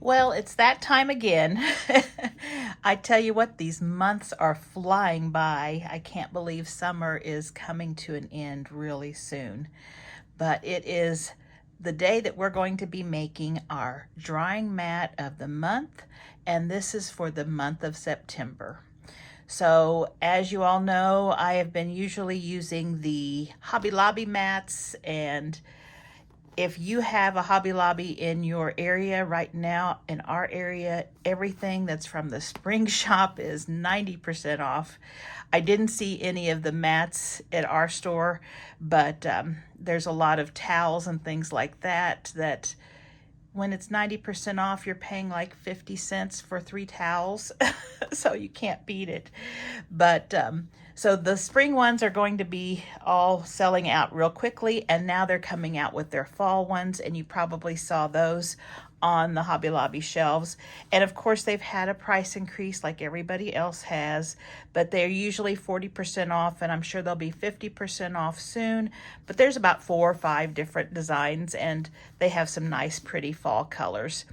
Well, it's that time again. I tell you what, these months are flying by. I can't believe summer is coming to an end really soon. But it is the day that we're going to be making our drying mat of the month, and this is for the month of September. So as you all know, I have been usually using the Hobby Lobby mats, and if you have a Hobby Lobby in your area right now, in our area, everything that's from the spring shop is 90% off. I didn't see any of the mats at our store, but there's a lot of towels and things like that when it's 90% off, you're paying like 50 cents for 3 towels. So you can't beat it. But so the spring ones are going to be all selling out real quickly, and now they're coming out with their fall ones, and you probably saw those on the Hobby Lobby shelves. And of course, they've had a price increase like everybody else has, but they're usually 40% off, and I'm sure they'll be 50% off soon. But there's about 4 or 5 different designs, and they have some nice, pretty fall colors.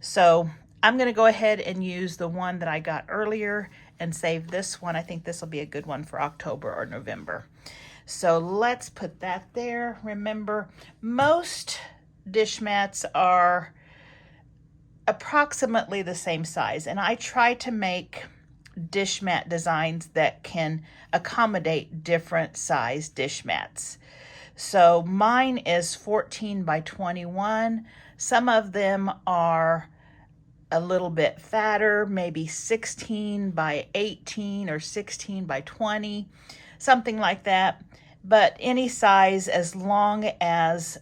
So I'm going to go ahead and use the one that I got earlier and save this one. I think this will be a good one for October or November. So let's put that there. Remember, most dish mats are approximately the same size, and I try to make dish mat designs that can accommodate different size dish mats. So mine is 14 by 21. Some of them are a little bit fatter, maybe 16 by 18 or 16 by 20, something like that. But any size, as long as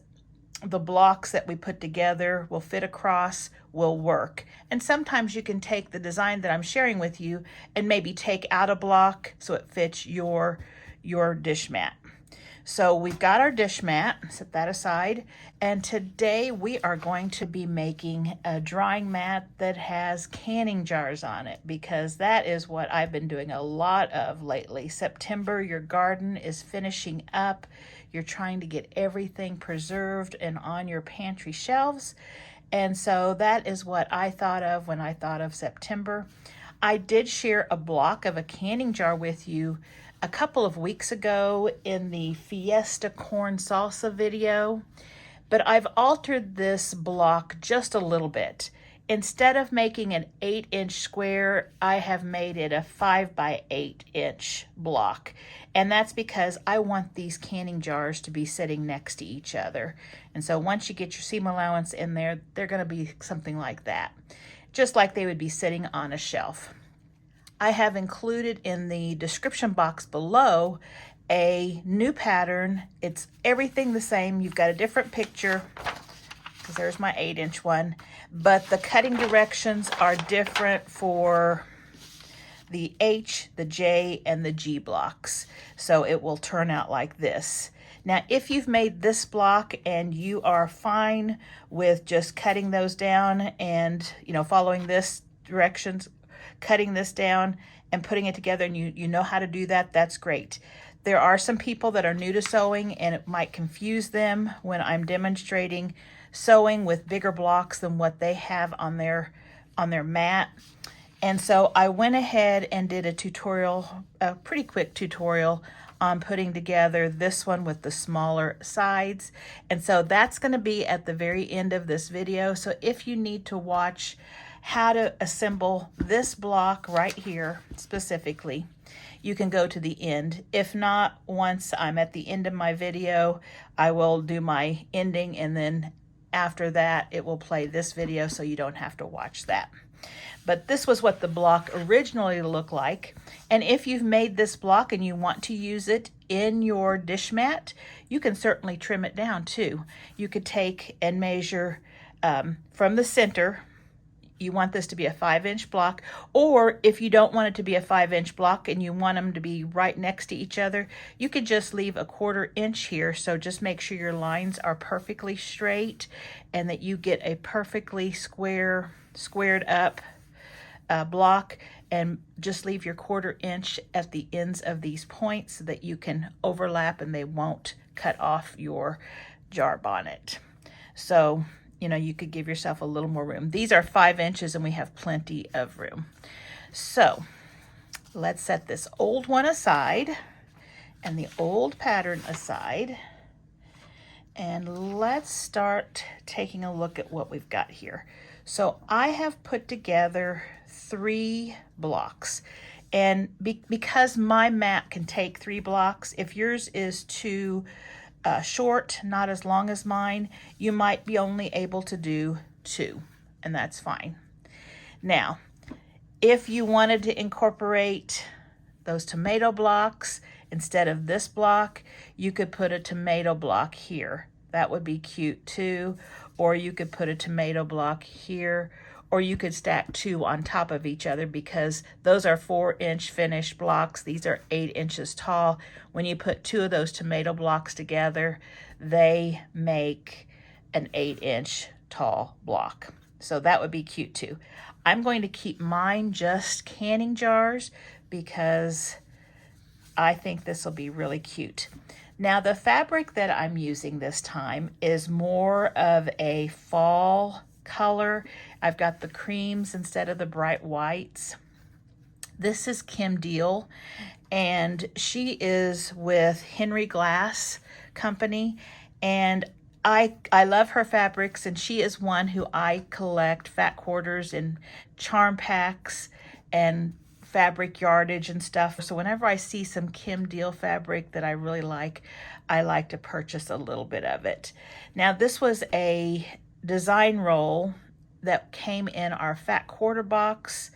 the blocks that we put together will fit across, will work. And sometimes you can take the design that I'm sharing with you and maybe take out a block so it fits your dish mat. So we've got our dish mat, set that aside, and today we are going to be making a drying mat that has canning jars on it, because that is what I've been doing a lot of lately. September, your garden is finishing up. You're trying to get everything preserved and on your pantry shelves. And so that is what I thought of when I thought of September. I did share a block of a canning jar with you a couple of weeks ago in the Fiesta corn salsa video, but I've altered this block just a little bit. Instead of making an 8-inch square, I have made it a 5 by 8-inch block. And that's because I want these canning jars to be sitting next to each other. And so once you get your seam allowance in there, they're going to be something like that, just like they would be sitting on a shelf. I have included in the description box below a new pattern. It's everything the same. You've got a different picture, because there's my 8-inch one, but the cutting directions are different for the H, the J, and the G blocks. So it will turn out like this. Now, if you've made this block and you are fine with just cutting those down and, following this directions, cutting this down and putting it together, and you know how to do that, that's great. There are some people that are new to sewing, and it might confuse them when I'm demonstrating sewing with bigger blocks than what they have on their mat. And so I went ahead and did a tutorial, a pretty quick tutorial on putting together this one with the smaller sides. And so that's going to be at the very end of this video. So if you need to watch how to assemble this block right here specifically, you can go to the end. If not, once I'm at the end of my video, I will do my ending, and then after that it will play this video so you don't have to watch that. But this was what the block originally looked like. And if you've made this block and you want to use it in your dish mat, you can certainly trim it down too. You could take and measure from the center. You want this to be a 5-inch block, or if you don't want it to be a 5-inch block and you want them to be right next to each other, you could just leave a 1/4 inch here. So just make sure your lines are perfectly straight and that you get a perfectly squared up block, and just leave your 1/4 inch at the ends of these points so that you can overlap and they won't cut off your jar bonnet. So you know, you could give yourself a little more room. These are 5 inches and we have plenty of room. So let's set this old one aside and the old pattern aside. And let's start taking a look at what we've got here. So I have put together 3 blocks. And because my mat can take 3 blocks, if yours is too short, not as long as mine, you might be only able to do 2, and that's fine. Now, if you wanted to incorporate those tomato blocks instead of this block, you could put a tomato block here. That would be cute too. Or you could put a tomato block here, or you could stack 2 on top of each other, because those are 4-inch finished blocks. These are 8 inches tall. When you put 2 of those tomato blocks together, they make an 8-inch tall block. So that would be cute too. I'm going to keep mine just canning jars because I think this will be really cute. Now the fabric that I'm using this time is more of a fall color. I've got the creams instead of the bright whites. This is Kim Deal, and she is with Henry Glass Company, and I love her fabrics, and she is one who I collect fat quarters and charm packs and fabric yardage and stuff. So whenever I see some Kim Deal fabric that I really like, I like to purchase a little bit of it. Now this was a design roll that came in our fat quarter box.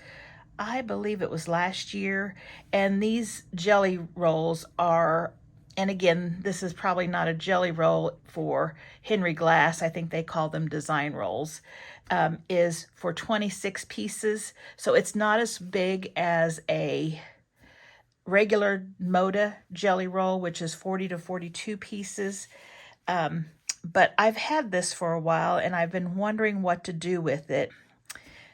I believe it was last year, and these jelly rolls are, and again, this is probably not a jelly roll for Henry Glass, I think they call them design rolls, is for 26 pieces. So it's not as big as a regular Moda jelly roll, which is 40 to 42 pieces. But I've had this for a while and I've been wondering what to do with it.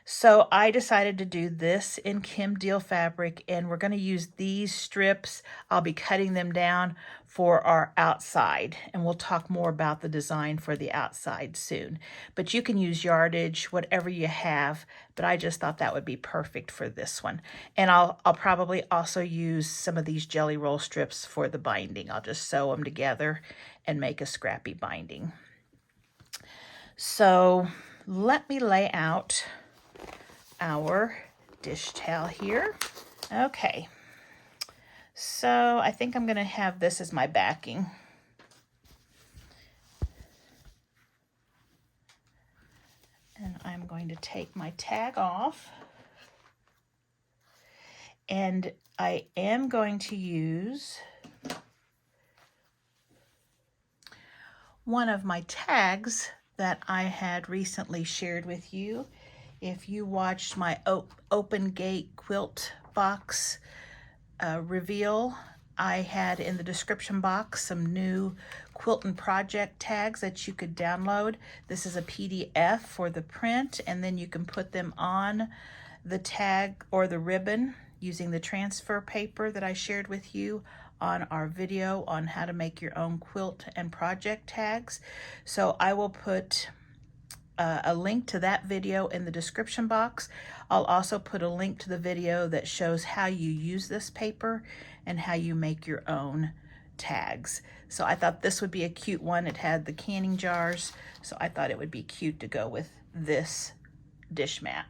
So I decided to do this in Kim Deal fabric, and we're going to use these strips. I'll be cutting them down for our outside, and we'll talk more about the design for the outside soon. But you can use yardage, whatever you have, but I just thought that would be perfect for this one. And I'll probably also use some of these jelly roll strips for the binding. I'll just sew them together and make a scrappy binding. So let me lay out our dish towel here. Okay, so I think I'm going to have this as my backing. And I'm going to take my tag off. And I am going to use one of my tags that I had recently shared with you. If you watched my open gate quilt box reveal, I had in the description box some new Quilting project tags that you could download. This is a PDF for the print, and then you can put them on the tag or the ribbon using the transfer paper that I shared with you on our video on how to make your own quilt and project tags. So I will put a link to that video in the description box. I'll also put a link to the video that shows how you use this paper and how you make your own tags. So I thought this would be a cute one. It had the canning jars, so I thought it would be cute to go with this dish mat.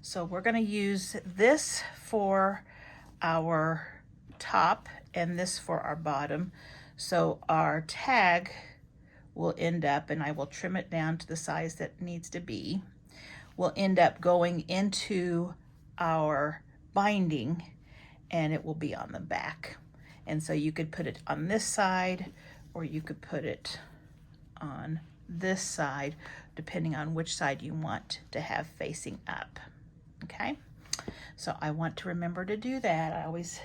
So we're going to use this for our top and this for our bottom. So our tag will end up, and I will trim it down to the size that needs to be, will end up going into our binding, and it will be on the back. And so you could put it on this side, or you could put it on this side, depending on which side you want to have facing up. Okay, so I want to remember to do that. I always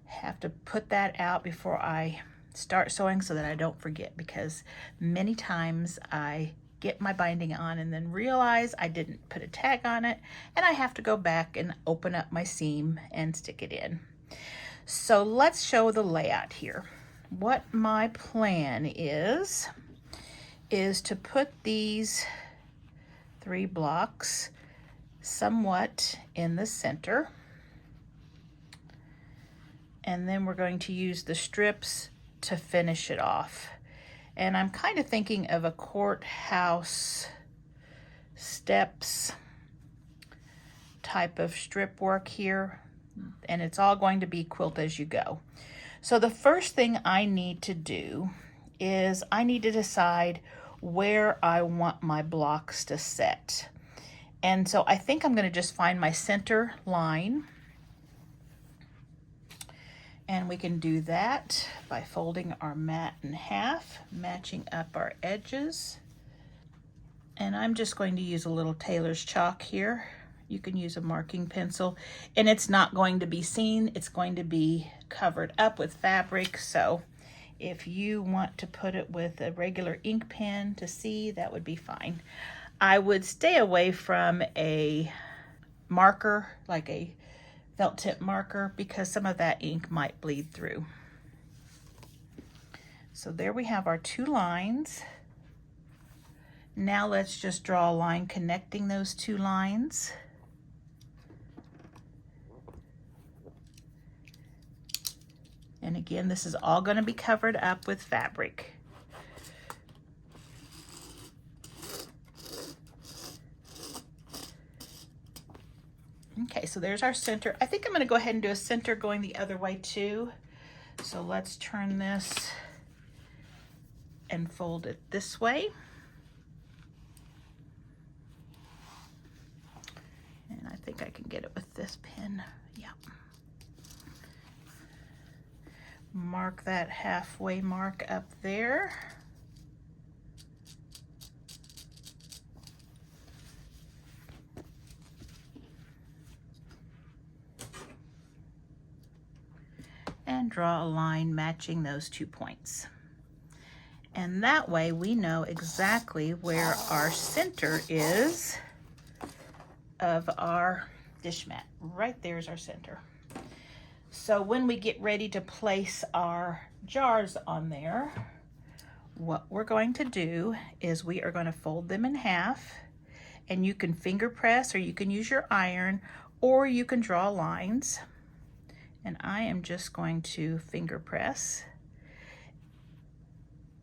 have to put that out before I start sewing so that I don't forget, because many times I get my binding on and then realize I didn't put a tag on it, and I have to go back and open up my seam and stick it in. So let's show the layout here. What my plan is is to put these 3 blocks somewhat in the center. And then we're going to use the strips to finish it off. And I'm kind of thinking of a courthouse steps type of strip work here. And it's all going to be Quilt-As-You-Go. So the first thing I need to do is I need to decide where I want my blocks to set. And so I think I'm going to just find my center line. And we can do that by folding our mat in half, matching up our edges. And I'm just going to use a little tailor's chalk here. You can use a marking pencil, and it's not going to be seen. It's going to be covered up with fabric. So if you want to put it with a regular ink pen to see, that would be fine. I would stay away from a marker, like a felt tip marker, because some of that ink might bleed through. So there we have our 2 lines. Now let's just draw a line connecting those 2 lines. And again, this is all going to be covered up with fabric. Okay, so there's our center. I think I'm going to go ahead and do a center going the other way too. So let's turn this and fold it this way. And I think I can get it with this pin. Yeah. Mark that halfway mark up there. And draw a line matching those 2 points. And that way we know exactly where our center is of our dish mat. Right there is our center. So when we get ready to place our jars on there, what we're going to do is we are going to fold them in half, and you can finger press, or you can use your iron, or you can draw lines. And I am just going to finger press,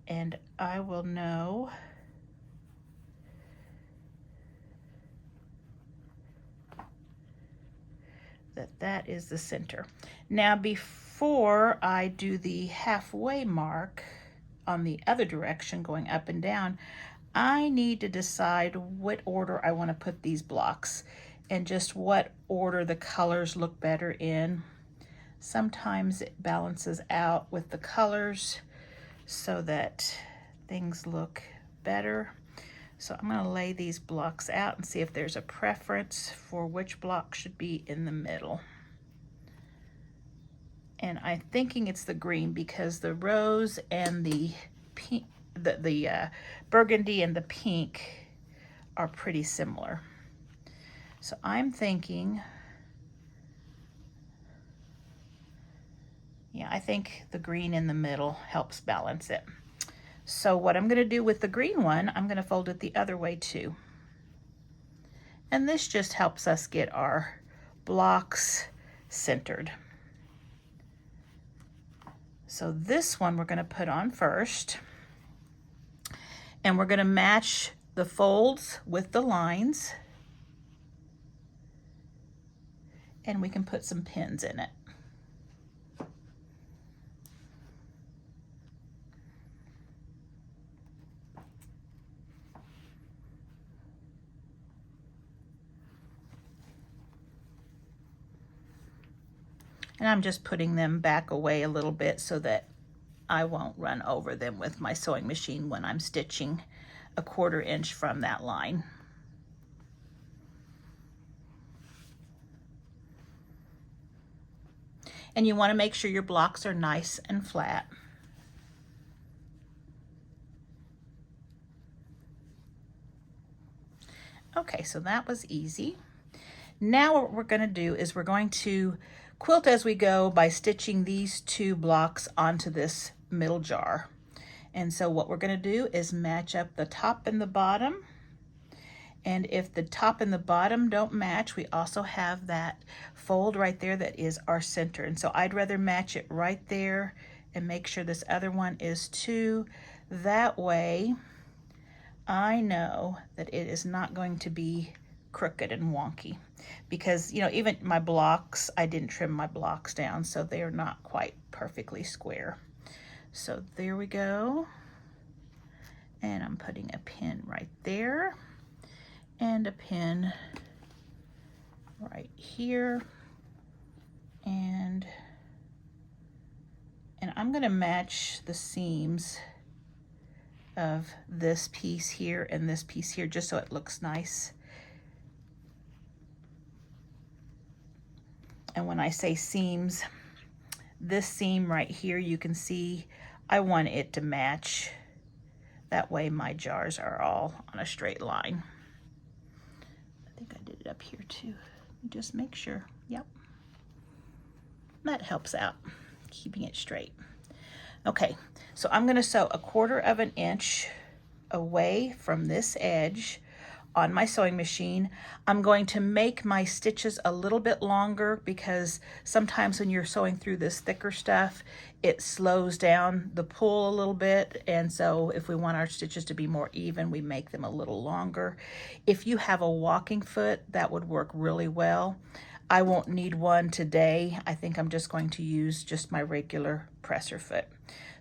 and I will know that that is the center. Now, before I do the halfway mark on the other direction going up and down, I need to decide what order I want to put these blocks and just what order the colors look better in. Sometimes it balances out with the colors so that things look better. So I'm going to lay these blocks out and see if there's a preference for which block should be in the middle. And I'm thinking it's the green, because the rose and the pink, the burgundy and the pink are pretty similar. So I'm thinking, yeah, I think the green in the middle helps balance it. So what I'm going to do with the green one, I'm going to fold it the other way too. And this just helps us get our blocks centered. So this one we're going to put on first. And we're going to match the folds with the lines. And we can put some pins in it. And I'm just putting them back away a little bit so that I won't run over them with my sewing machine when I'm stitching a 1/4 inch from that line. And you want to make sure your blocks are nice and flat. Okay, so that was easy. Now what we're going to do is we're going to quilt as we go by stitching these 2 blocks onto this middle jar. And so what we're going to do is match up the top and the bottom. And if the top and the bottom don't match, we also have that fold right there that is our center. And so I'd rather match it right there and make sure this other one is too. That way I know that it is not going to be crooked and wonky, because you know, even my blocks, I didn't trim my blocks down, so they are not quite perfectly square. So there we go. And I'm putting a pin right there and a pin right here. And I'm going to match the seams of this piece here and this piece here just so it looks nice. And when I say seams, this seam right here, you can see I want it to match. That way my jars are all on a straight line. I think I did it up here too. Just make sure. Yep. That helps out, keeping it straight. Okay, so I'm going to sew 1/4 inch away from this edge on my sewing machine. I'm going to make my stitches a little bit longer because sometimes when you're sewing through this thicker stuff, it slows down the pull a little bit. And so if we want our stitches to be more even, we make them a little longer. If you have a walking foot, that would work really well. I won't need one today. I think I'm just going to use just my regular presser foot.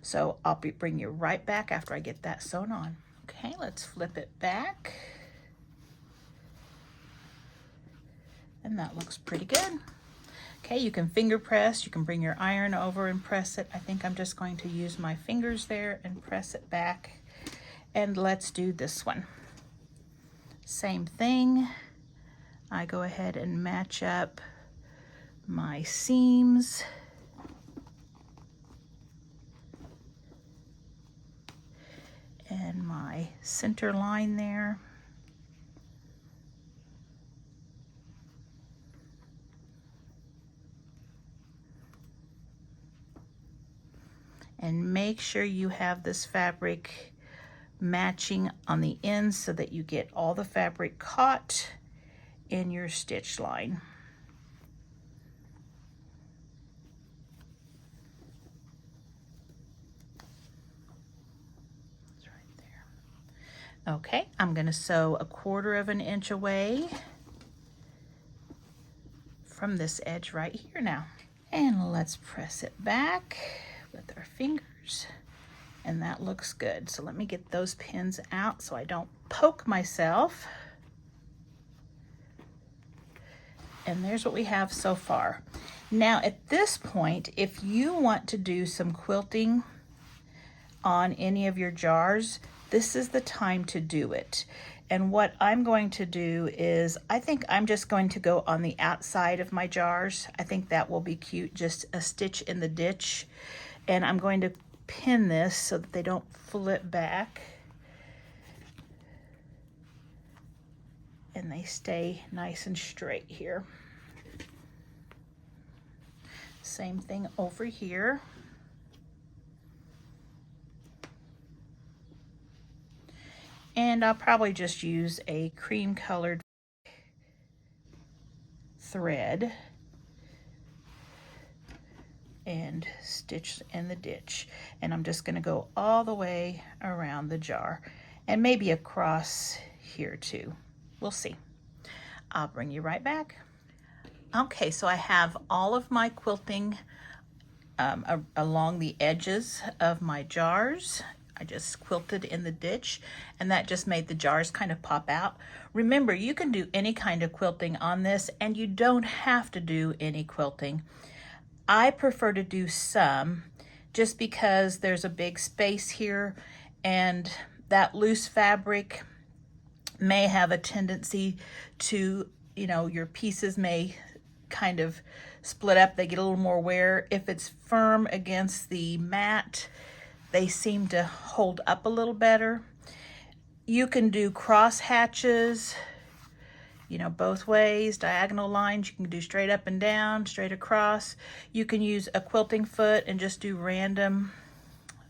So I'll bring you right back after I get that sewn on. Okay, let's flip it back. And that looks pretty good. Okay, you can finger press, you can bring your iron over and press it. I think I'm just going to use my fingers there and press it back. And let's do this one. Same thing. I go ahead and match up my seams. And my center line there. And make sure you have this fabric matching on the ends so that you get all the fabric caught in your stitch line. It's right there. Okay, I'm going to sew 1/4 inch away from this edge right here now. And let's press it back with our fingers, and that looks good. So let me get those pins out so I don't poke myself. And there's what we have so far. Now at this point, if you want to do some quilting on any of your jars, this is the time to do it. And what I'm going to do is, I think I'm just going to go on the outside of my jars. I think that will be cute, just a stitch in the ditch. And I'm going to pin this so that they don't flip back. And they stay nice and straight here. Same thing over here. And I'll probably just use a cream colored thread and stitch in the ditch. And I'm just going to go all the way around the jar and maybe across here too. We'll see. I'll bring you right back. Okay, so I have all of my quilting along the edges of my jars. I just quilted in the ditch, and that just made the jars kind of pop out. Remember, you can do any kind of quilting on this, and you don't have to do any quilting. I prefer to do some just because there's a big space here, and that loose fabric may have a tendency to, you know, your pieces may kind of split up. They get a little more wear. If it's firm against the mat, they seem to hold up a little better. You can do cross hatches, you know, both ways, diagonal lines. You can do straight up and down, straight across. You can use a quilting foot and just do random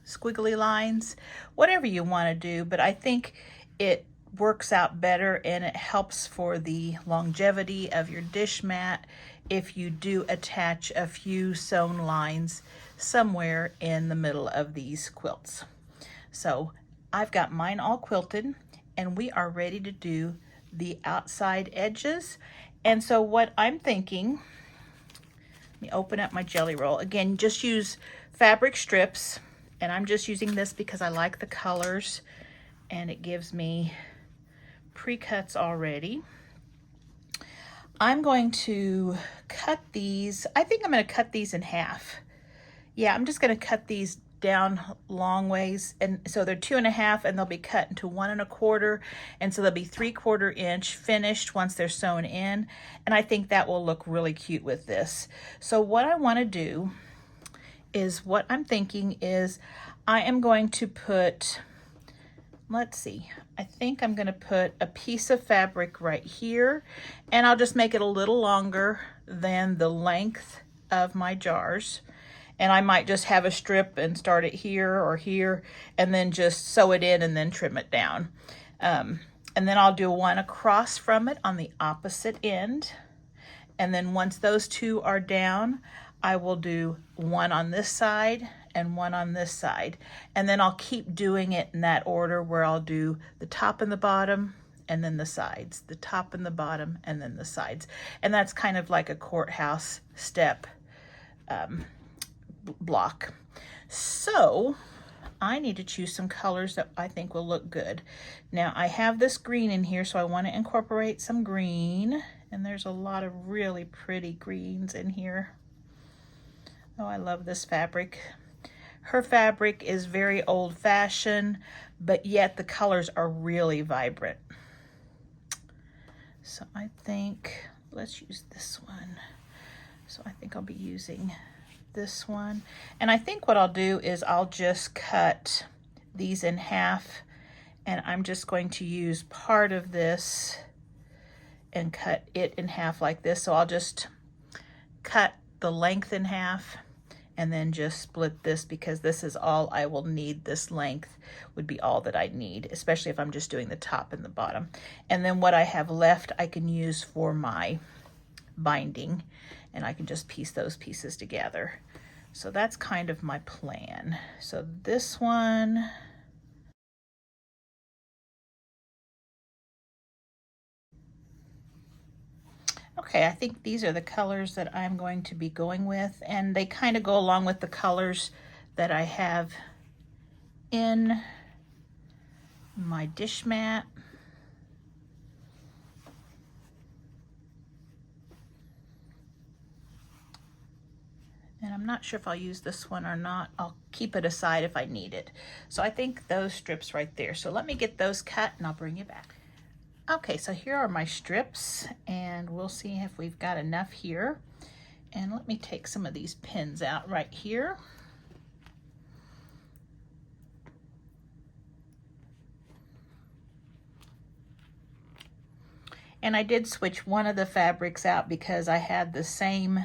squiggly lines, whatever you want to do, but I think it works out better and it helps for the longevity of your dish mat if you do attach a few sewn lines somewhere in the middle of these quilts. So I've got mine all quilted and we are ready to do the outside edges. And so what I'm thinking, let me open up my jelly roll. Again, just use fabric strips, and I'm just using this because I like the colors and it gives me pre-cuts already. I'm going to cut these. I think I'm going to cut these in half. Yeah, I'm just going to cut these down long ways, and so they're 2.5 and they'll be cut into 1.25, and so they'll be 3/4 inch finished once they're sewn in, and I think that will look really cute with this. So what I want to do is, what I'm thinking is I am going to put, let's see, I think I'm going to put a piece of fabric right here, and I'll just make it a little longer than the length of my jars. And I might just have a strip and start it here or here and then just sew it in and then trim it down. And then I'll do one across from it on the opposite end. And then once those two are down, I will do one on this side and one on this side. And then I'll keep doing it in that order where I'll do the top and the bottom and then the sides, the top and the bottom and then the sides. And that's kind of like a courthouse step block. So I need to choose some colors that I think will look good. Now I have this green in here, so I want to incorporate some green, and there's a lot of really pretty greens in here. Oh, I love this fabric. Her fabric is very old-fashioned, but yet the colors are really vibrant. So I think, let's use this one. So I think I'll be using this one, and I think what I'll do is I'll just cut these in half, and I'm just going to use part of this and cut it in half like this. So I'll just cut the length in half and then just split this, because this is all I will need. This length would be all that I need, especially if I'm just doing the top and the bottom. And then what I have left I can use for my binding, and I can just piece those pieces together. So that's kind of my plan. So this one, okay, I think these are the colors that I'm going to be going with, and they kind of go along with the colors that I have in my dish mat. And I'm not sure if I'll use this one or not. I'll keep it aside if I need it. So I think those strips right there. So let me get those cut and I'll bring you back. Okay, so here are my strips, and we'll see if we've got enough here. And let me take some of these pins out right here. And I did switch one of the fabrics out because I had the same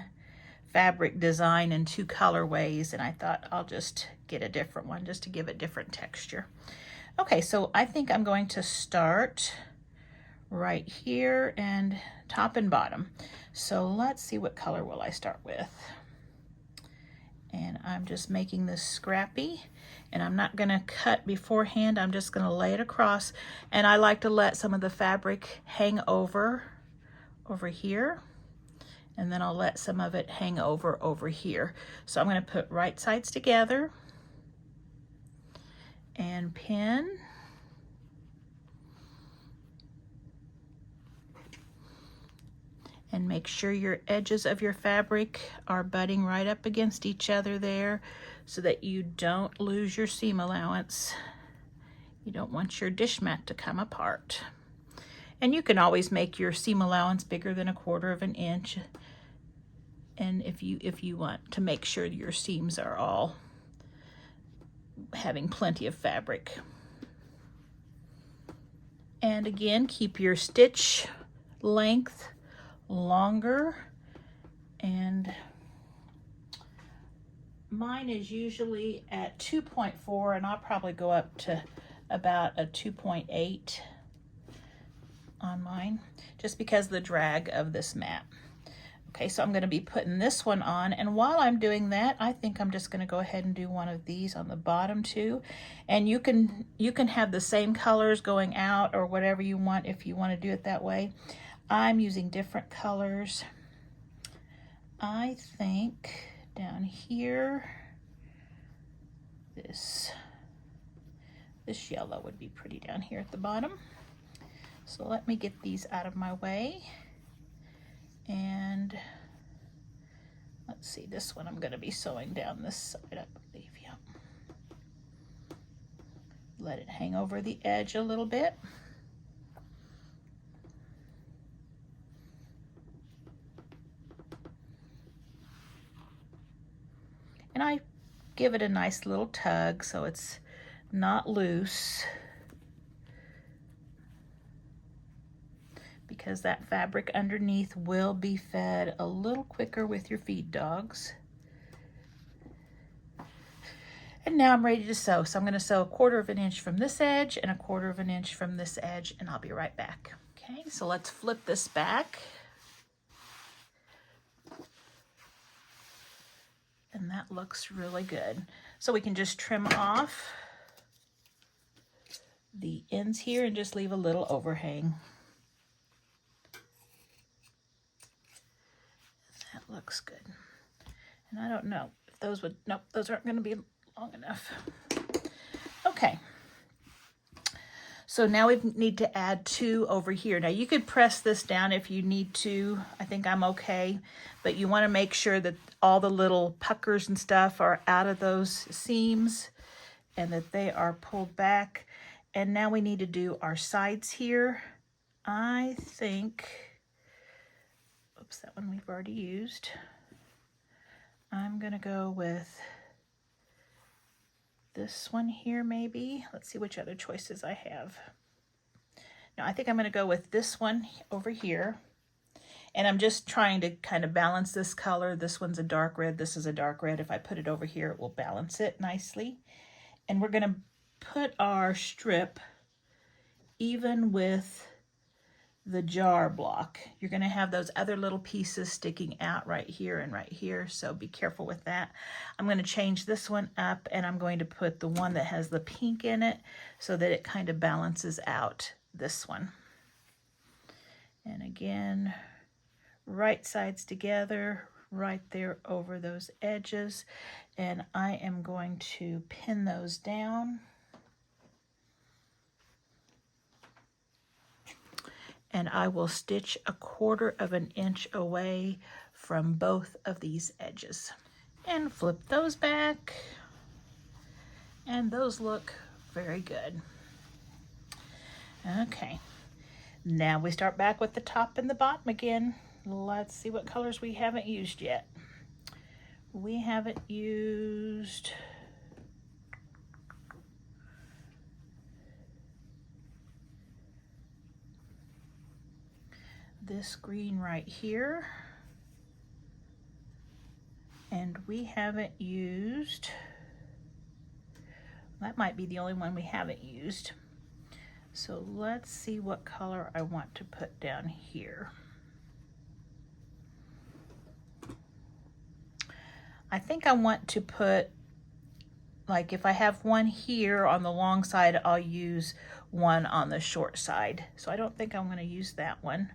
fabric design in 2 colorways, and I thought I'll just get a different one just to give it different texture. Okay, so I think I'm going to start right here and top and bottom. So let's see, what color will I start with? And I'm just making this scrappy, and I'm not gonna cut beforehand. I'm just gonna lay it across, and I like to let some of the fabric hang over here, and then I'll let some of it hang over here. So I'm gonna put right sides together and pin. And make sure your edges of your fabric are butting right up against each other there so that you don't lose your seam allowance. You don't want your dish mat to come apart. And you can always make your seam allowance bigger than 1/4 inch. And if you want to make sure your seams are all having plenty of fabric. And again, keep your stitch length longer and Mine is usually at 2.4, and I'll probably go up to about a 2.8 on mine, just because of the drag of this mat. Okay, so I'm going to be putting this one on, and while I'm doing that, I think I'm just going to go ahead and do one of these on the bottom too. And you can have the same colors going out or whatever you want if you want to do it that way. I'm using different colors. I think down here, this yellow would be pretty down here at the bottom. So let me get these out of my way. And let's see, this one I'm going to be sewing down this side, I believe. Yep. Let it hang over the edge a little bit. And I give it a nice little tug so it's not loose, because that fabric underneath will be fed a little quicker with your feed dogs. And now I'm ready to sew. So I'm going to sew 1/4 of an inch from this edge and 1/4 of an inch from this edge, and I'll be right back. Okay, so let's flip this back. And that looks really good. So we can just trim off the ends here and just leave a little overhang. That looks good. And I don't know if those would, nope, those aren't going to be long enough. Okay. So now we need to add 2 over here. Now you could press this down if you need to. I think I'm okay. But you want to make sure that all the little puckers and stuff are out of those seams and that they are pulled back. And now we need to do our sides here. I think, oops, that one we've already used. I'm going to go with this one here maybe. Let's see which other choices I have. Now I think I'm going to go with this one over here. And I'm just trying to kind of balance this color. This one's a dark red, this is a dark red. If I put it over here, it will balance it nicely. And we're going to put our strip even with the jar block. You're going to have those other little pieces sticking out right here and right here, so be careful with that. I'm going to change this one up, and I'm going to put the one that has the pink in it so that it kind of balances out this one. And again, right sides together, right there over those edges, and I am going to pin those down. And I will stitch 1/4 of an inch away from both of these edges. And flip those back. And those look very good. Okay, now we start back with the top and the bottom again. Let's see what colors we haven't used yet. We haven't used this green right here, and we haven't used, that might be the only one we haven't used. So let's see what color I want to put down here. I think I want to put, like if I have one here on the long side, I'll use one on the short side. So I don't think I'm going to use that one.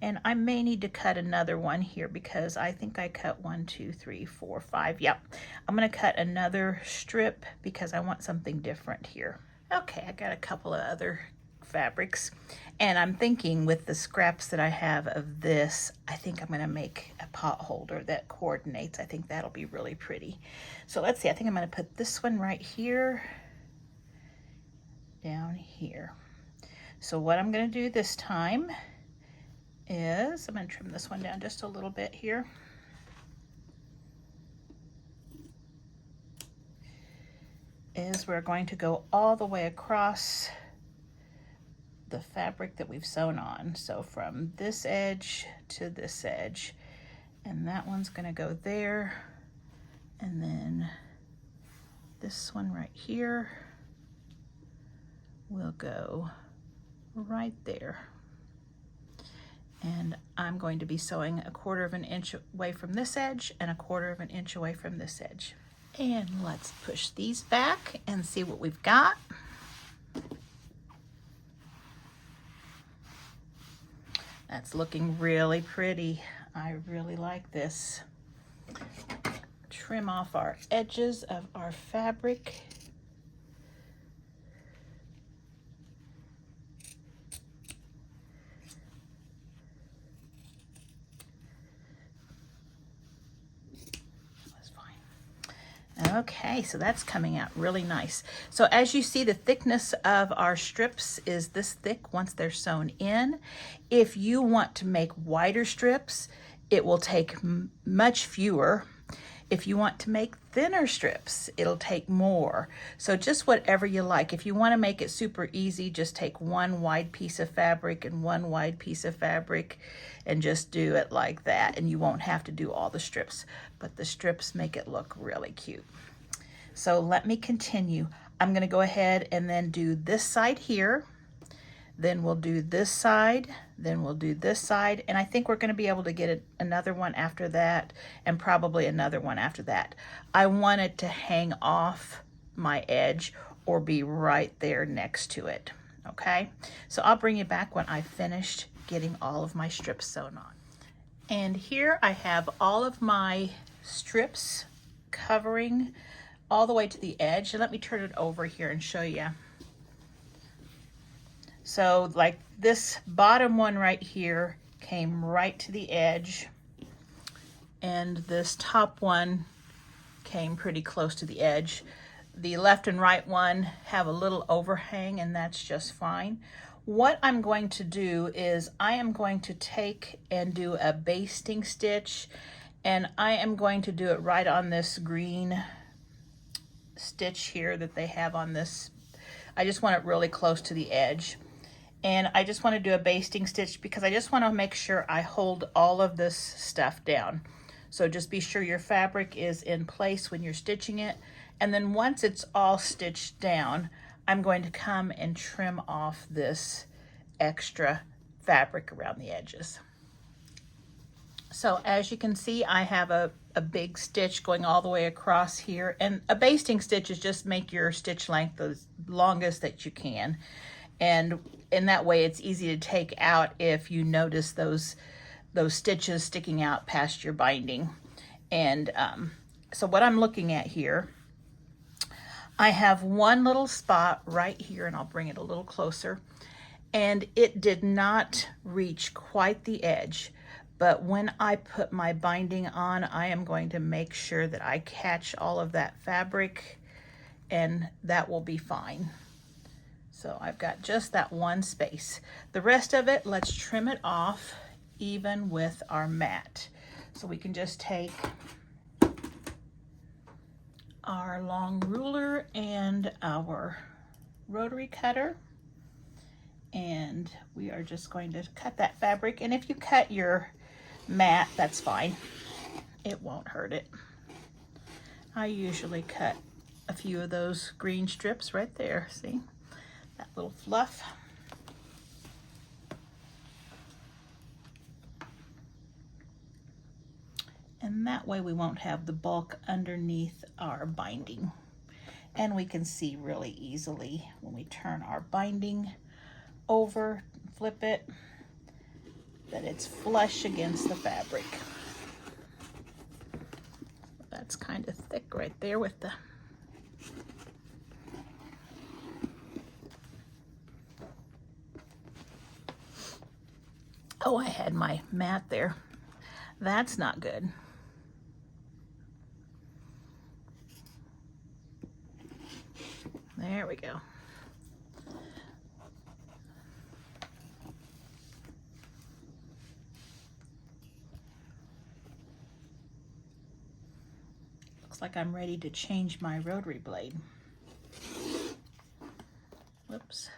And I may need to cut another one here because I think I cut 1, 2, 3, 4, 5. Yep. I'm going to cut another strip because I want something different here. Okay, I got a couple of other fabrics. And I'm thinking with the scraps that I have of this, I think I'm going to make a pot holder that coordinates. I think that'll be really pretty. So let's see. I think I'm going to put this one right here, down here. So what I'm going to do this time is I'm going to trim this one down just a little bit here. Is we're going to go all the way across the fabric that we've sewn on. So from this edge to this edge, and that one's going to go there, And then this one right here will go right there. And I'm going to be sewing 1/4 of an inch away from this edge and 1/4 of an inch away from this edge. And let's push these back and see what we've got. That's looking really pretty. I really like this. Trim off our edges of our fabric. Okay, so that's coming out really nice. So as you see, the thickness of our strips is this thick once they're sewn in. If you want to make wider strips, it will take much fewer. If you want to make thinner strips, it'll take more. So just whatever you like. If you want to make it super easy, just take one wide piece of fabric and one wide piece of fabric and just do it like that, and you won't have to do all the strips, but the strips make it look really cute. So let me continue. I'm going to go ahead and then do this side here, then we'll do this side, then we'll do this side, and I think we're going to be able to get another one after that, and probably another one after that. I want it to hang off my edge or be right there next to it. Okay, so I'll bring you back when I've finished getting all of my strips sewn on. And here I have all of my strips covering all the way to the edge. And let me turn it over here and show you. So like this bottom one right here came right to the edge, and this top one came pretty close to the edge. The left and right one have a little overhang, and that's just fine. What I'm going to do is I am going to take and do a basting stitch, and I am going to do it right on this green stitch here that they have on this. I just want it really close to the edge. And I just want to do a basting stitch because I just want to make sure I hold all of this stuff down. So just be sure your fabric is in place when you're stitching it. And then once it's all stitched down, I'm going to come and trim off this extra fabric around the edges. So as you can see, I have a big stitch going all the way across here. And a basting stitch is just make your stitch length the longest that you can. And in that way, it's easy to take out if you notice those stitches sticking out past your binding. And so what I'm looking at here, I have one little spot right here, and I'll bring it a little closer, and it did not reach quite the edge. But when I put my binding on, I am going to make sure that I catch all of that fabric, and that will be fine. So I've got just that one space. The rest of it, let's trim it off even with our mat. So we can just take our long ruler and our rotary cutter, and we are just going to cut that fabric. And if you cut your mat, that's fine. It won't hurt it. I usually cut a few of those green strips right there, see? That little fluff. And that way we won't have the bulk underneath our binding. And we can see really easily when we turn our binding over, flip it, that it's flush against the fabric. That's kind of thick right there with the oh, I had my mat there. That's not good. There we go. Looks like I'm ready to change my rotary blade. Whoops.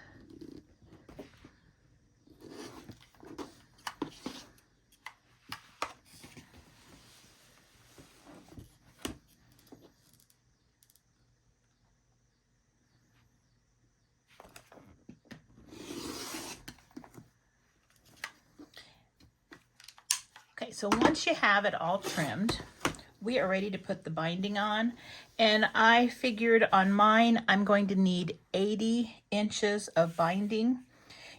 so once you have it all trimmed, we are ready to put the binding on. And I figured on mine, I'm going to need 80 inches of binding.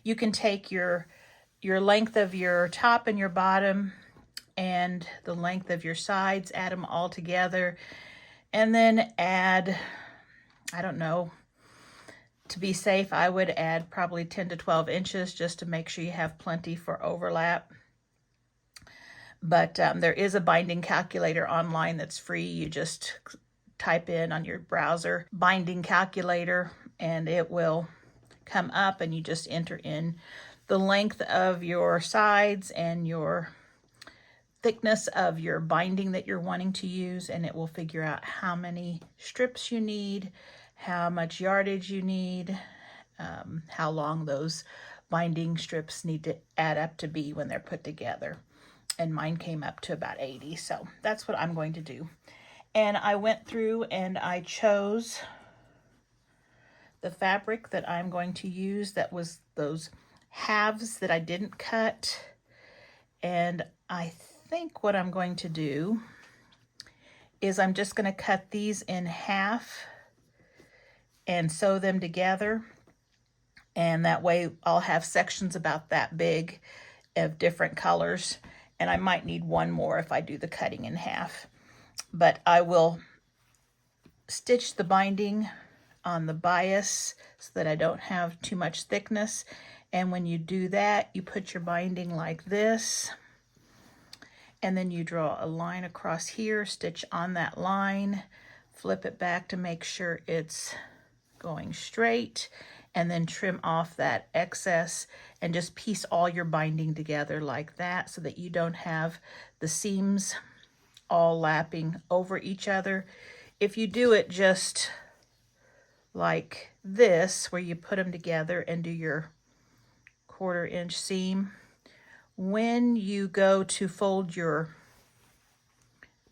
You can take your length of your top and your bottom and the length of your sides, add them all together, and then add, I don't know, to be safe, I would add probably 10 to 12 inches just to make sure you have plenty for overlap. But there is a binding calculator online that's free. You just type in on your browser binding calculator and it will come up, and you just enter in the length of your sides and your thickness of your binding that you're wanting to use, and it will figure out how many strips you need, how much yardage you need, how long those binding strips need to add up to be when they're put together. And mine came up to about 80, so that's what I'm going to do. And I went through and I chose the fabric that I'm going to use. That was those halves that I didn't cut. And I think what I'm going to do is I'm just going to cut these in half and sew them together. And that way I'll have sections about that big of different colors. And I might need one more if I do the cutting in half. But I will stitch the binding on the bias so that I don't have too much thickness. And when you do that, you put your binding like this. And then you draw a line across here, stitch on that line, flip it back to make sure it's going straight, and then trim off that excess and just piece all your binding together like that so that you don't have the seams all lapping over each other. If you do it just like this, where you put them together and do your 1/4 inch seam, when you go to fold your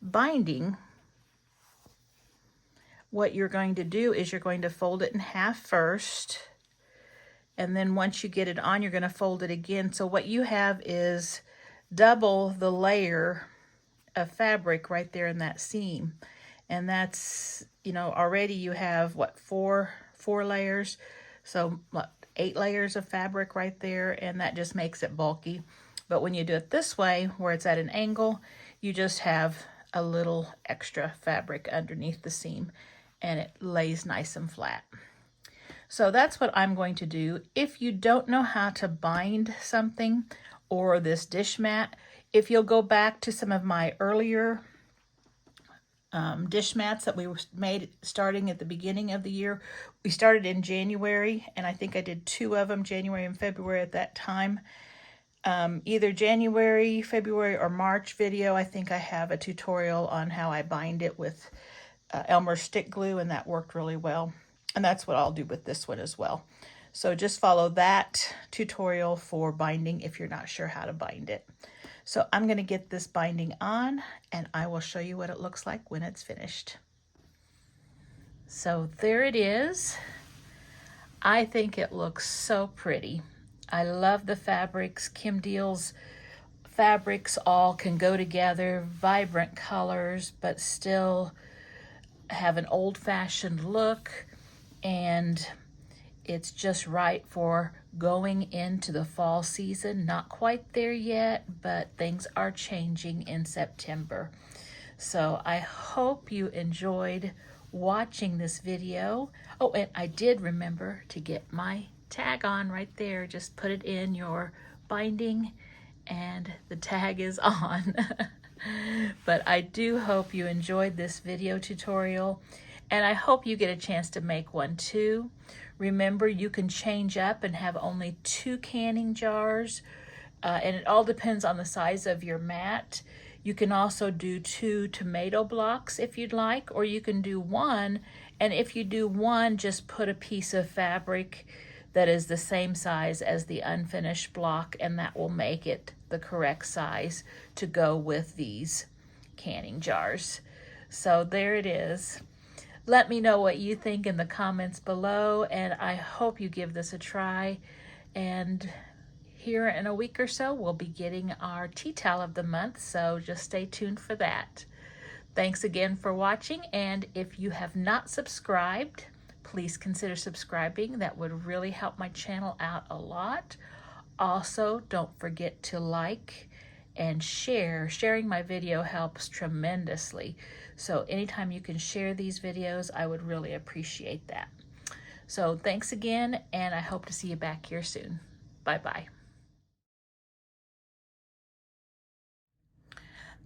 binding, what you're going to do is you're going to fold it in half first, and then once you get it on, you're going to fold it again. So what you have is double the layer of fabric right there in that seam. And that's, you know, already you have what, four layers, so what, 8 layers of fabric right there, and that just makes it bulky. But when you do it this way, where it's at an angle, you just have a little extra fabric underneath the seam, and it lays nice and flat. So that's what I'm going to do. If you don't know how to bind something or this dish mat, if you'll go back to some of my earlier dish mats that we made starting at the beginning of the year. We started in January, and I think I did 2 of them, January and February at that time. Either January, February, or March video, I think I have a tutorial on how I bind it with Elmer stick glue, and that worked really well. And that's what I'll do with this one as well. So just follow that tutorial for binding if you're not sure how to bind it. So I'm going to get this binding on, and I will show you what it looks like when it's finished. So there it is. I think it looks so pretty. I love the fabrics. Kim Deal's fabrics all can go together, vibrant colors, but still have an old-fashioned look, and it's just right for going into the fall season. Not quite there yet, but things are changing in September. So I hope you enjoyed watching this video. Oh, and I did remember to get my tag on right there. Just put it in your binding and the tag is on. But I do hope you enjoyed this video tutorial, and I hope you get a chance to make one too. Remember, you can change up and have only 2 canning jars, and it all depends on the size of your mat. You can also do 2 tomato blocks if you'd like, or you can do 1, and if you do 1, just put a piece of fabric that is the same size as the unfinished block, and that will make it the correct size to go with these canning jars. So there it is. Let me know what you think in the comments below, and I hope you give this a try. And here in a week or so, we'll be getting our tea towel of the month, so just stay tuned for that. Thanks again for watching, and if you have not subscribed, please consider subscribing. That would really help my channel out a lot. Also, don't forget to like and share. Sharing my video helps tremendously. So anytime you can share these videos, I would really appreciate that. So thanks again, and I hope to see you back here soon. Bye-bye.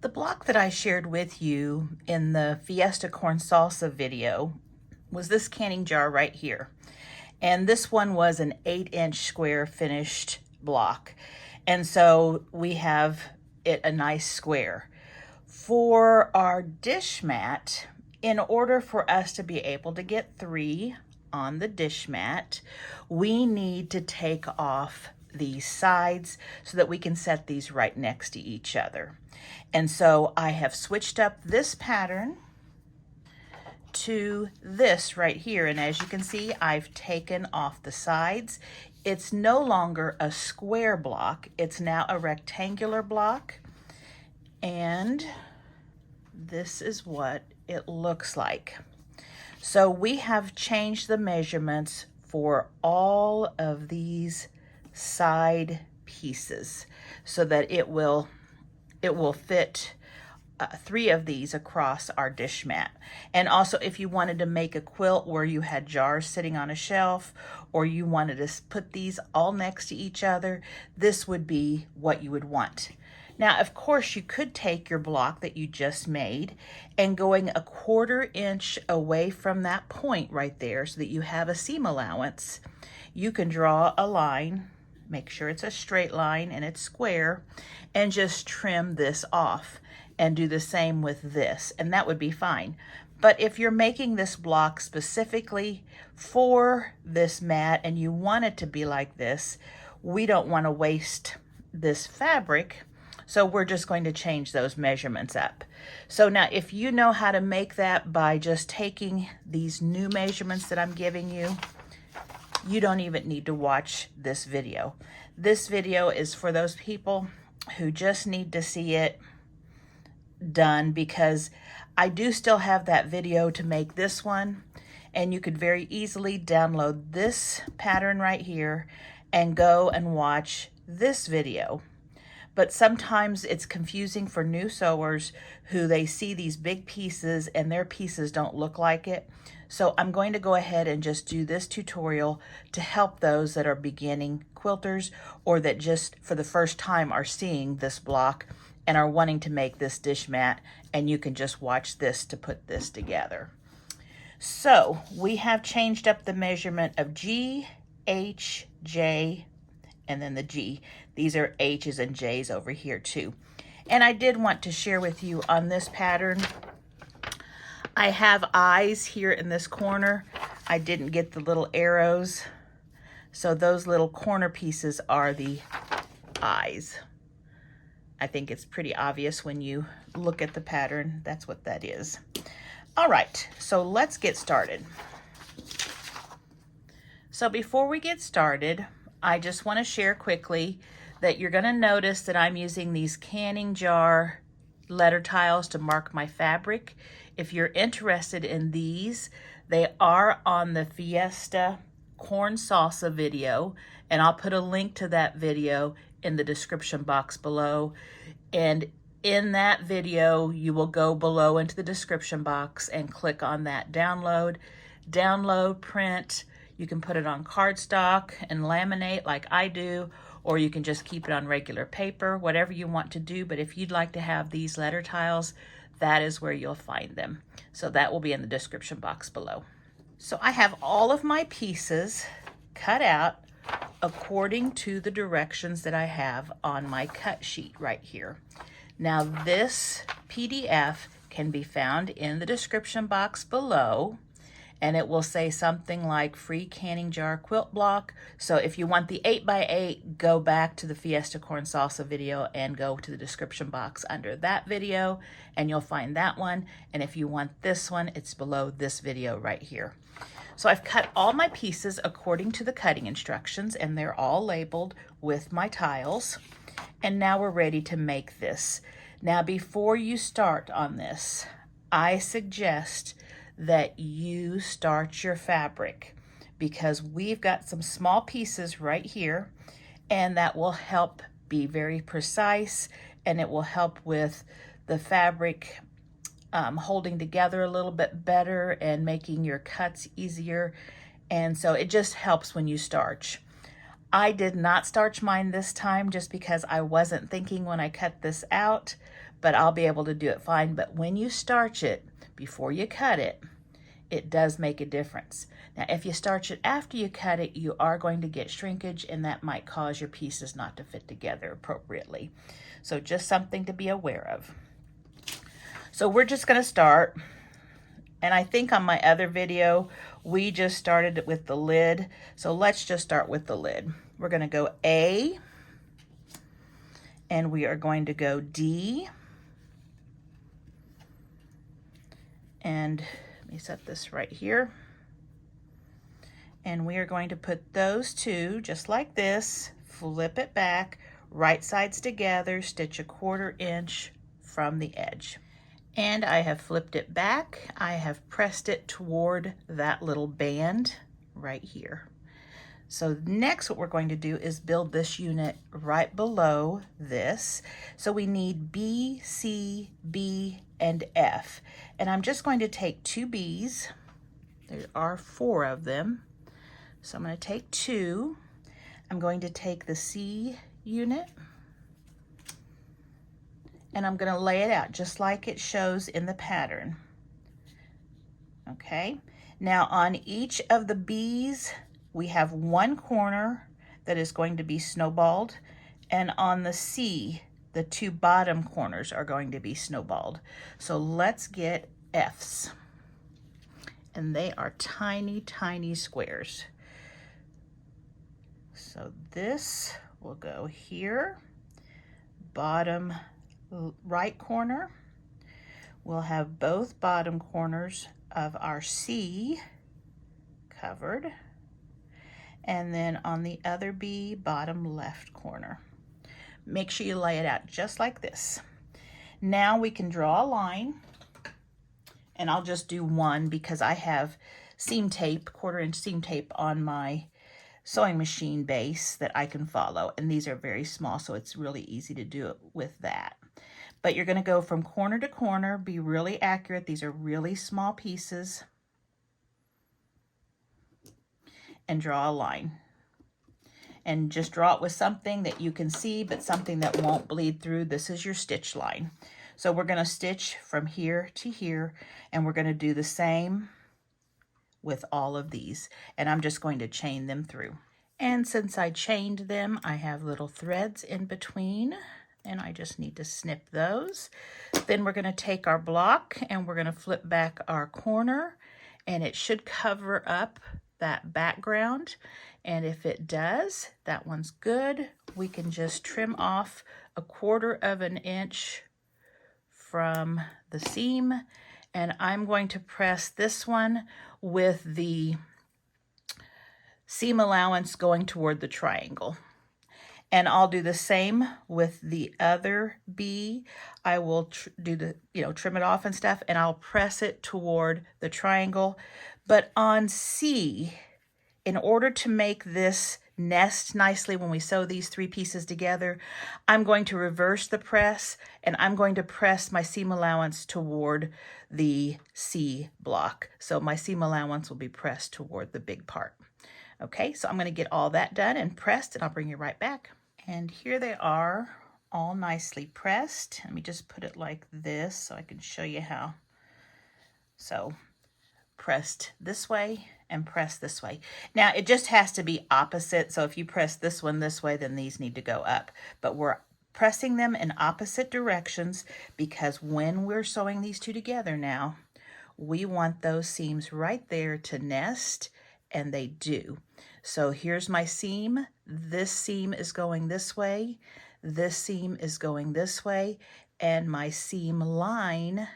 The block that I shared with you in the Fiesta Corn Salsa video was this canning jar right here. And this one was an 8-inch square finished block. And so we have it a nice square. For our dish mat, in order for us to be able to get 3 on the dish mat, we need to take off these sides so that we can set these right next to each other. And so I have switched up this pattern to this right here, and as you can see, I've taken off the sides. It's no longer a square block, it's now a rectangular block, and this is what it looks like. So we have changed the measurements for all of these side pieces so that it will fit 3 of these across our dish mat. And also, if you wanted to make a quilt where you had jars sitting on a shelf, or you wanted to put these all next to each other, this would be what you would want. Now, of course, you could take your block that you just made and going a 1/4 inch away from that point right there so that you have a seam allowance, you can draw a line, make sure it's a straight line and it's square, and just trim this off and do the same with this, and that would be fine. But if you're making this block specifically for this mat and you want it to be like this, we don't want to waste this fabric, so we're just going to change those measurements up. So now if you know how to make that by just taking these new measurements that I'm giving you, you don't even need to watch this video. This video is for those people who just need to see it done, because I do still have that video to make this one, and you could very easily download this pattern right here and go and watch this video. But sometimes it's confusing for new sewers who they see these big pieces and their pieces don't look like it. So I'm going to go ahead and just do this tutorial to help those that are beginning quilters, or that just for the first time are seeing this block and are wanting to make this dish mat, and you can just watch this to put this together. So we have changed up the measurement of G, H, J, and then the G. These are H's and J's over here too. And I did want to share with you on this pattern, I have eyes here in this corner. I didn't get the little arrows, so those little corner pieces are the eyes. I think it's pretty obvious when you look at the pattern, that's what that is. All right, so let's get started. So before we get started, I just want to share quickly that you're going to notice that I'm using these canning jar letter tiles to mark my fabric. If you're interested in these, they are on the Fiesta Corn Salsa video, and I'll put a link to that video in the description box below. And in that video, you will go below into the description box and click on that download, print. You can put it on cardstock and laminate like I do, or you can just keep it on regular paper, whatever you want to do. But if you'd like to have these letter tiles, that is where you'll find them. So that will be in the description box below. So I have all of my pieces cut out according to the directions that I have on my cut sheet right here. Now this PDF can be found in the description box below, and it will say something like free canning jar quilt block. So if you want the 8x8, go back to the Fiesta Corn Salsa video and go to the description box under that video, and you'll find that one. And if you want this one, it's below this video right here. So I've cut all my pieces according to the cutting instructions, and they're all labeled with my tiles. And now we're ready to make this. Now, before you start on this, I suggest that you start your fabric, because we've got some small pieces right here, and that will help be very precise, and it will help with the fabric holding together a little bit better and making your cuts easier. And so it just helps when you starch. I did not starch mine this time just because I wasn't thinking when I cut this out, but I'll be able to do it fine. But when you starch it before you cut it, it does make a difference. Now, if you starch it after you cut it, you are going to get shrinkage, and that might cause your pieces not to fit together appropriately. So just something to be aware of. So we're just going to start, and I think on my other video we just started with the lid, so let's just start with the lid. We're going to go A, and we are going to go D, and let me set this right here, and we are going to put those two just like this, flip it back, right sides together, stitch a 1/4 inch from the edge. And I have flipped it back. I have pressed it toward that little band right here. So next what we're going to do is build this unit right below this. So we need B, C, B, and F. And I'm just going to take 2 B's. There are 4 of them. So I'm going to take 2. I'm going to take the C unit, and I'm going to lay it out just like it shows in the pattern. Okay, now on each of the B's, we have 1 corner that is going to be snowballed, and on the C, the 2 bottom corners are going to be snowballed. So let's get F's, and they are tiny, tiny squares. So this will go here, bottom right corner. We'll have both bottom corners of our C covered, and then on the other B, bottom left corner. Make sure you lay it out just like this. Now we can draw a line, and I'll just do one because I have seam tape, 1/4 inch seam tape on my sewing machine base that I can follow, and these are very small, so it's really easy to do it with that. But you're going to go from corner to corner, be really accurate. These are really small pieces, and draw a line. And just draw it with something that you can see, but something that won't bleed through. This is your stitch line. So we're going to stitch from here to here, and we're going to do the same with all of these. And I'm just going to chain them through. And since I chained them, I have little threads in between, and I just need to snip those. Then we're going to take our block, and we're going to flip back our corner, and it should cover up that background. And if it does, that one's good. We can just trim off a 1/4 inch from the seam, and I'm going to press this one with the seam allowance going toward the triangle. And I'll do the same with the other B. I will do the, trim it off and stuff, and I'll press it toward the triangle. But on C, in order to make this nest nicely when we sew these 3 pieces together, I'm going to reverse the press, and I'm going to press my seam allowance toward the C block. So my seam allowance will be pressed toward the big part. Okay, so I'm going to get all that done and pressed, and I'll bring you right back. And here they are, all nicely pressed. Let me just put it like this so I can show you how. So pressed this way and press this way. Now it just has to be opposite. So if you press this one this way, then these need to go up. But we're pressing them in opposite directions because when we're sewing these 2 together now, we want those seams right there to nest, and they do. So here's my seam. This seam is going this way. This seam is going this way. And my seam line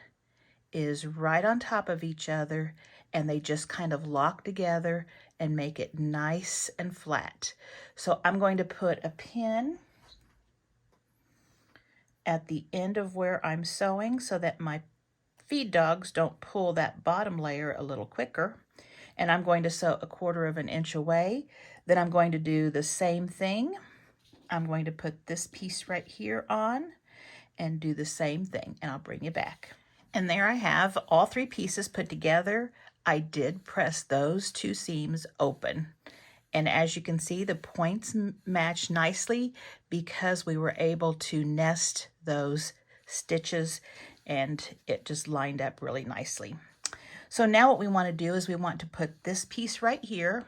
is right on top of each other, and they just kind of lock together and make it nice and flat. So I'm going to put a pin at the end of where I'm sewing so that my feed dogs don't pull that bottom layer a little quicker. And I'm going to sew 1/4 of an inch away. Then I'm going to do the same thing. I'm going to put this piece right here on and do the same thing, and I'll bring you back. And there I have all 3 pieces put together. I did press those 2 seams open. And as you can see, the points match nicely because we were able to nest those stitches and it just lined up really nicely. So now what we want to do is we want to put this piece right here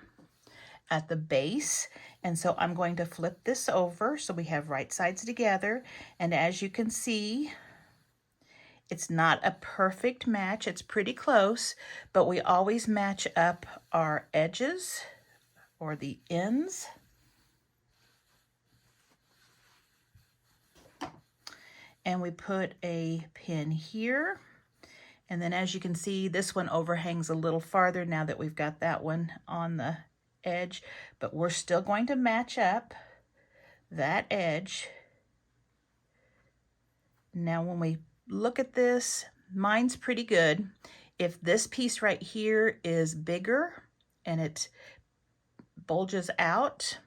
at the base. And so I'm going to flip this over so we have right sides together. And as you can see, it's not a perfect match. It's pretty close, but we always match up our edges or the ends. And we put a pin here. And then as you can see, this one overhangs a little farther now that we've got that one on the edge, but we're still going to match up that edge. Now when we look at this, mine's pretty good. If this piece right here is bigger and it bulges out,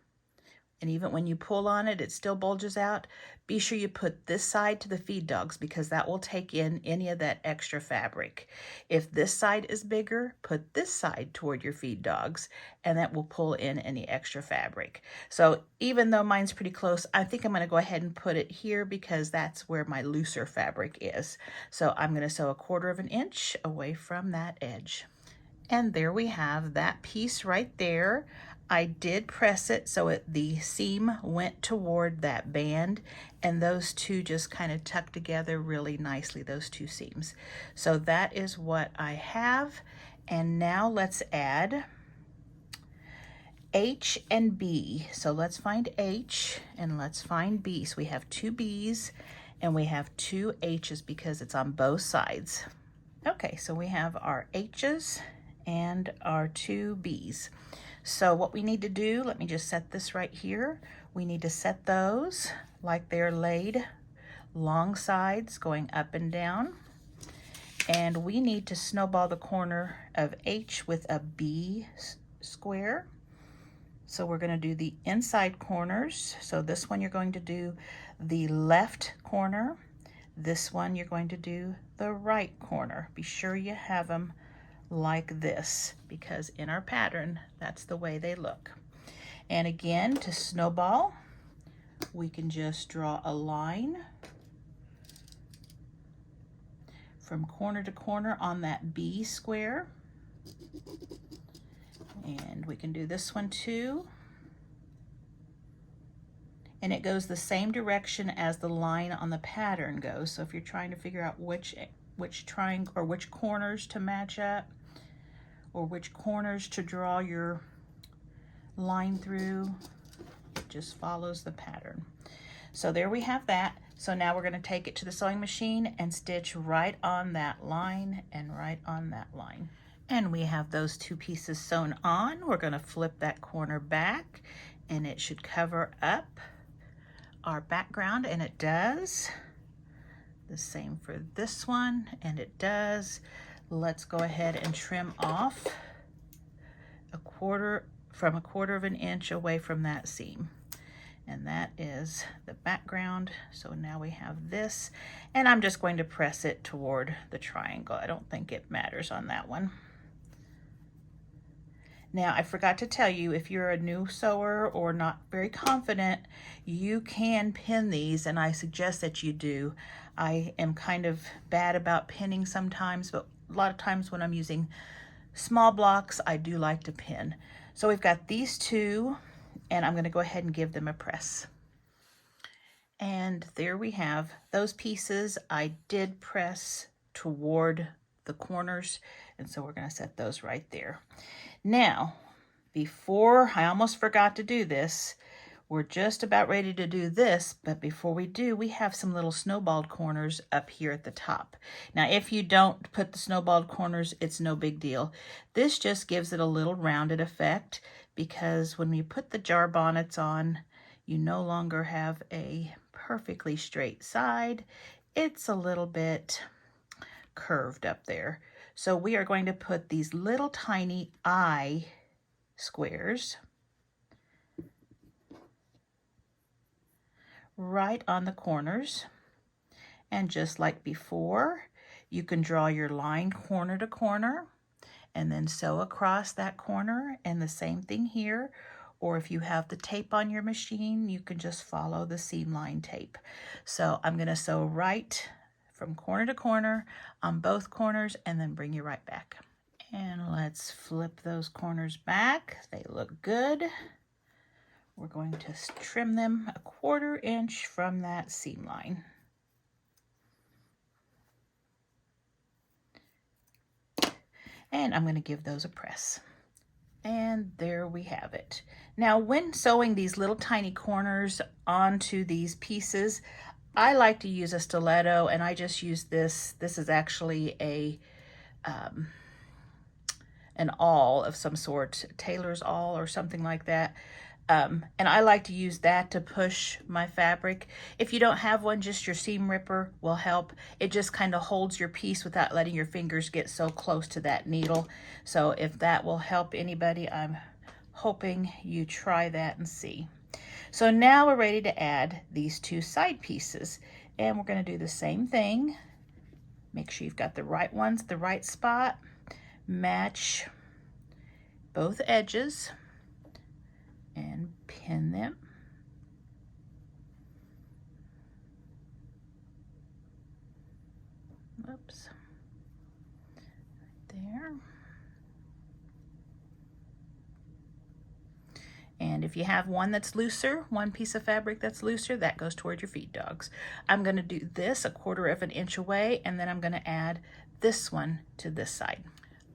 and even when you pull on it, it still bulges out, be sure you put this side to the feed dogs because that will take in any of that extra fabric. If this side is bigger, put this side toward your feed dogs and that will pull in any extra fabric. So even though mine's pretty close, I think I'm going to go ahead and put it here because that's where my looser fabric is. So I'm going to sew 1/4 of an inch away from that edge. And there we have that piece right there. I did press it so the seam went toward that band, and those 2 just kind of tuck together really nicely, those 2 seams. So that is what I have. And now let's add H and B. So let's find H and let's find B. So we have 2 B's and we have 2 H's because it's on both sides. Okay, so we have our H's and our 2 B's. So what we need to do, let me just set this right here. We need to set those like they're laid long sides going up and down. And we need to snowball the corner of H with a B square. So we're going to do the inside corners. So this one you're going to do the left corner. This one you're going to do the right corner. Be sure you have them like this because in our pattern that's the way they look. And again, to snowball, we can just draw a line from corner to corner on that B square, and we can do this one too, and it goes the same direction as the line on the pattern goes. So if you're trying to figure out which triangle or which corners to match up or which corners to draw your line through, it just follows the pattern. So there we have that. So now we're going to take it to the sewing machine and stitch right on that line and right on that line. And we have those 2 pieces sewn on. We're going to flip that corner back and it should cover up our background, and it does. The same for this one, and it does. Let's go ahead and trim off a 1/4 of an inch away from that seam. And that is the background. So now we have this, and I'm just going to press it toward the triangle. I don't think it matters on that one. Now, I forgot to tell you, if you're a new sewer or not very confident, you can pin these, and I suggest that you do. I am kind of bad about pinning sometimes, but a lot of times when I'm using small blocks, I do like to pin. So we've got these 2, and I'm going to go ahead and give them a press. And there we have those pieces. I did press toward the corners, and so we're going to set those right there. Now, before, I almost forgot to do this, We're just about ready to do this, but before we do, we have some little snowballed corners up here at the top. Now, if you don't put the snowballed corners, it's no big deal. This just gives it a little rounded effect, because when you put the jar bonnets on, you no longer have a perfectly straight side. It's a little bit curved up there. So we are going to put these little tiny eye squares right on the corners. And just like before, you can draw your line corner to corner and then sew across that corner, and the same thing here. Or if you have the tape on your machine, you can just follow the seam line tape. So I'm going to sew right from corner to corner on both corners and then bring you right back. And let's flip those corners back. They look good. We're going to trim them 1/4 inch from that seam line. And I'm going to give those a press. And there we have it. Now, when sewing these little tiny corners onto these pieces, I like to use a stiletto, and I just use this. This is actually an awl of some sort, tailor's awl or something like that. And I like to use that to push my fabric. If you don't have one, just your seam ripper will help. It just kind of holds your piece without letting your fingers get so close to that needle. So if that will help anybody, I'm hoping you try that and see. So now we're ready to add these 2 side pieces, and we're going to do the same thing. Make sure you've got the right ones, the right spot. Match both edges and pin them. Oops. Right there. And if you have one that's looser, one piece of fabric that's looser, that goes toward your feed dogs. I'm going to do this 1/4 inch away, and then I'm going to add this one to this side.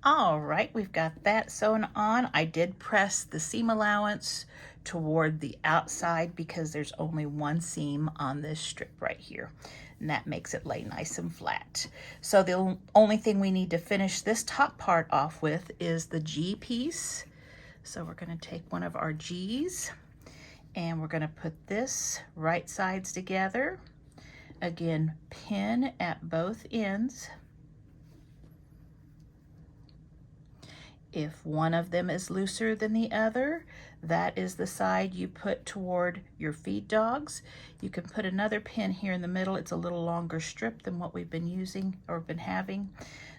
All right, we've got that sewn on. I did press the seam allowance toward the outside because there's only one seam on this strip right here, and that makes it lay nice and flat. So the only thing we need to finish this top part off with is the G piece. So we're going to take one of our G's and we're going to put this right sides together. Again, pin at both ends. If one of them is looser than the other, that is the side you put toward your feed dogs. You can put another pin here in the middle. It's a little longer strip than what we've been using or been having.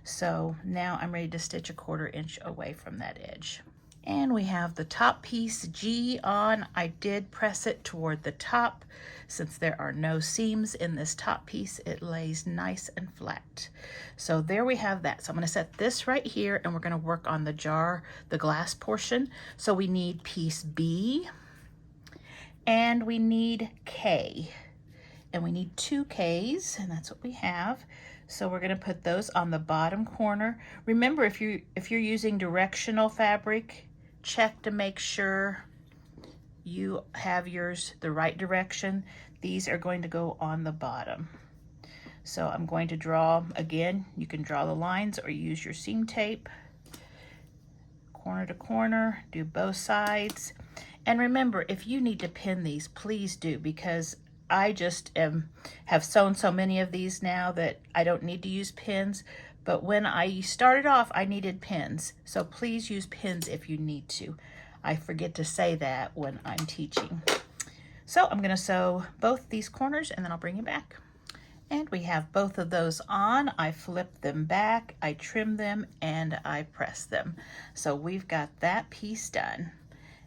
So now I'm ready to stitch 1/4 inch away from that edge. And we have the top piece G on. I did press it toward the top. Since there are no seams in this top piece, it lays nice and flat. So there we have that. So I'm going to set this right here, and we're going to work on the jar, the glass portion. So we need piece B, and we need K. And we need 2 Ks, and that's what we have. So we're going to put those on the bottom corner. Remember, if you're using directional fabric, check to make sure you have yours the right direction. These are going to go on the bottom. So I'm going to draw, again, you can draw the lines or use your seam tape. Corner to corner, do both sides. And remember, if you need to pin these, please do, because I just have sewn so many of these now that I don't need to use pins. But when I started off, I needed pins. So please use pins if you need to. I forget to say that when I'm teaching. So I'm going to sew both these corners, and then I'll bring you back. And we have both of those on. I flip them back, I trim them, and I press them. So we've got that piece done.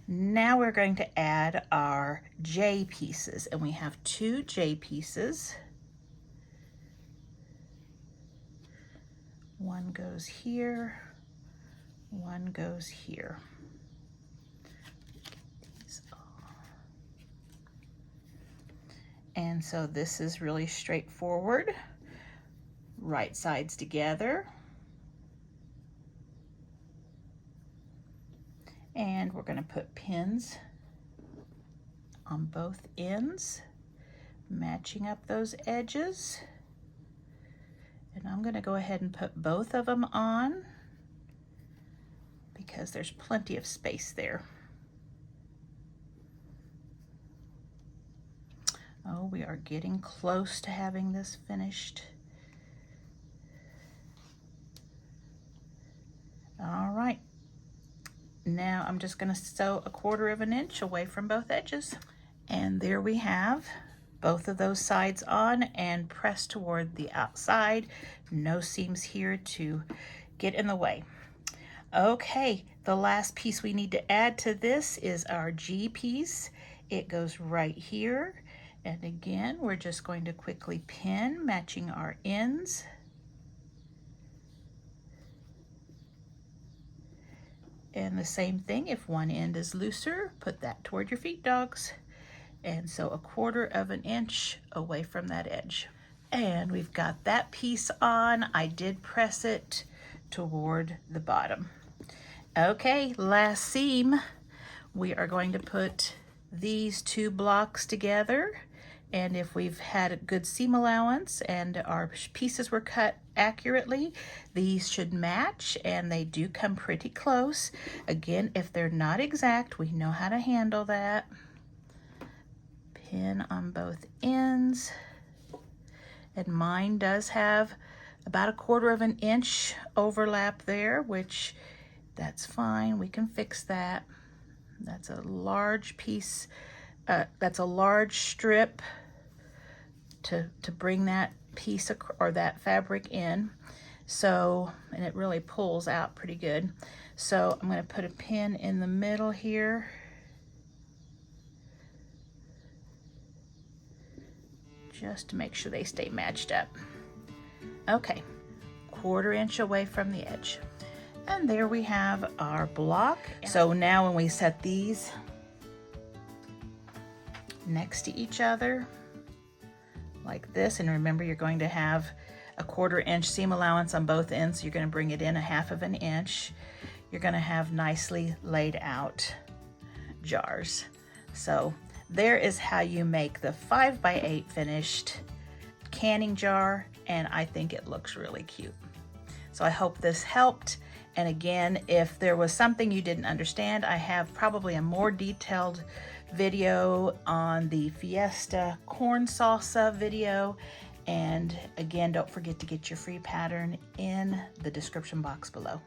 Now we're going to add our J pieces, and we have 2 J pieces. One goes here, one goes here. And so this is really straightforward. Right sides together. And we're going to put pins on both ends, matching up those edges. And I'm going to go ahead and put both of them on because there's plenty of space there. Oh, we are getting close to having this finished. All right, now I'm just going to sew 1/4 inch away from both edges. And there we have both of those sides on and press toward the outside. No seams here to get in the way. Okay, the last piece we need to add to this is our G piece. It goes right here. And again, we're just going to quickly pin, matching our ends. And the same thing, if one end is looser, put that toward your feet dogs. And so 1/4 inch away from that edge. And we've got that piece on. I did press it toward the bottom. Okay, last seam. We are going to put these 2 blocks together. And if we've had a good seam allowance and our pieces were cut accurately, these should match, and they do come pretty close. Again, if they're not exact, we know how to handle that. Pin on both ends. And mine does have about 1/4 inch overlap there, which that's fine. We can fix that. That's a large piece. That's a large strip to bring that piece or that fabric in. So, and it really pulls out pretty good. So I'm going to put a pin in the middle here. Just to make sure they stay matched up. Okay, 1/4 inch away from the edge. And there we have our block. So now when we set these next to each other, like this, and remember you're going to have 1/4 inch seam allowance on both ends, so you're going to bring it in 1/2 inch. You're going to have nicely laid out jars. So there is how you make the 5x8 finished canning jar, and I think it looks really cute. So I hope this helped. And again, if there was something you didn't understand, I have probably a more detailed video on the Fiesta corn salsa video. And again, don't forget to get your free pattern in the description box below.